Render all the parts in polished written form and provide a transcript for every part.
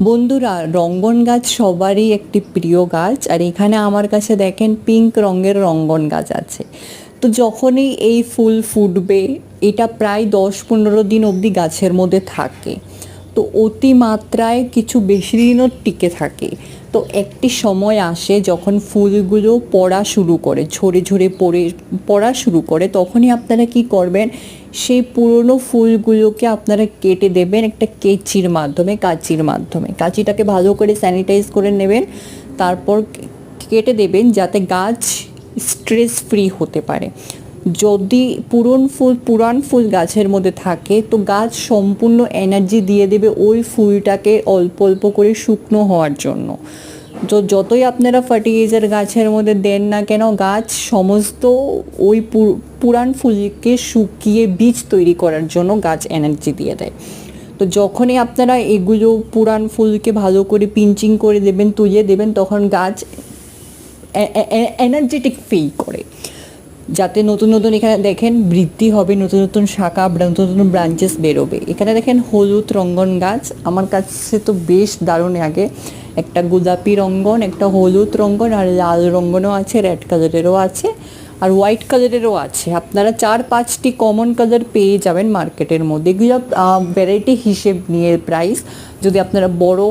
বন্ধুরা, রঙ্গন গাছ সবারই একটি প্রিয় গাছ। আর এখানে আমার কাছে দেখেন পিঙ্ক রঙের রঙ্গন গাছ আছে। তো যখনই এই ফুল ফুটবে, এটা প্রায় 10-15 দিন অবধি গাছের মধ্যে থাকে। তো অতিমাত্রায় কিছু বেশি দিনও টিকে থাকে। তো একটি সময় আসে যখন ফুলগুলো পড়া শুরু করে, ঝরে ঝরে পড়া শুরু করে, তখনই আপনারা কি করবেন, সেই পুরনো ফুলগুলোকে আপনারা কেটে দেবেন একটা কাঁচির মাধ্যমে। কাঁচিটাকে ভালো করে স্যানিটাইজ করে নেবেন, তারপর কেটে দেবেন যাতে গাছ স্ট্রেস ফ্রি হতে পারে। যদি পুরান ফুল গাছের মধ্যে থাকে, তো গাছ সম্পূর্ণ এনার্জি দিয়ে দেবে ওই ফুলটাকে অল্প অল্প করে শুকনো হওয়ার জন্য। তো যতই আপনারা ফার্টিলাইজার গাছের মধ্যে দেন না কেন, গাছ সমস্ত ওই পুরান ফুলকে শুকিয়ে বীজ তৈরি করার জন্য গাছ এনার্জি দিয়ে দেয়। তো যখনই আপনারা এগুলো পুরান ফুলকে ভালো করে পিঞ্চিং করে দেবেন, তুলে দেবেন, তখন গাছ এনার্জেটিক ফিল করে, যাতে নতুন নতুন এখানে দেখেন বৃদ্ধি হবে, নতুন নতুন শাখা, নতুন নতুন ব্রাঞ্চেস বেরোবে। এখানে দেখেন হলুদ রঙ্গন গাছ আমার কাছে তো বেশ দারুণ লাগে। একটা গোলাপি রঙ্গন, একটা হলুদ রঙ্গন, আর লাল রঙ্গনও আছে, রেড কালারেরও আছে, আর হোয়াইট কালারেরও আছে। আপনারা 4-5টি কমন কালার পেয়ে যাবেন মার্কেটের মধ্যে। এগুলো ভ্যারাইটি হিসেব নিয়ে প্রাইস। যদি আপনারা বড়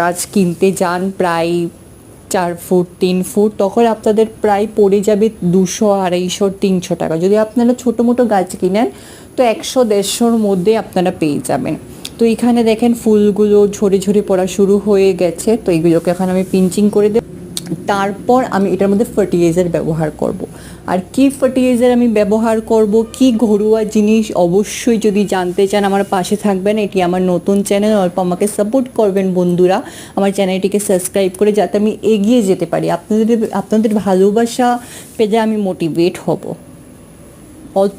গাছ কিনতে যান প্রায় 4 ফুট 3 ফুট, তখন আপনাদের প্রায় পড়ে যাবে 200, 250, 300 টাকা। যদি আপনারা ছোটো মোটো গাছ কিনেন তো 100-150-র মধ্যে আপনারা পেয়ে যাবেন। তো এখানে দেখেন ফুলগুলো ঝরে ঝরে পড়া শুরু হয়ে গেছে। তো এগুলোকে এখন আমি পিঞ্চিং করে দেব। তারপর আমি এটার মধ্যে ফার্টিলাইজার ব্যবহার করব। আর কি ফার্টিলাইজার আমি ব্যবহার করব, কি ঘরোয়া জিনিস, অবশ্যই যদি জানতে চান আমার পাশে থাকবেন। এটি আমার নতুন চ্যানেল, অল্প আমাকে সাপোর্ট করবেন বন্ধুরা, আমার চ্যানেলটিকে সাবস্ক্রাইব করে, যাতে আমি এগিয়ে যেতে পারি। আপনাদের ভালোবাসা পেলে আমি মোটিভেট হব। অল্প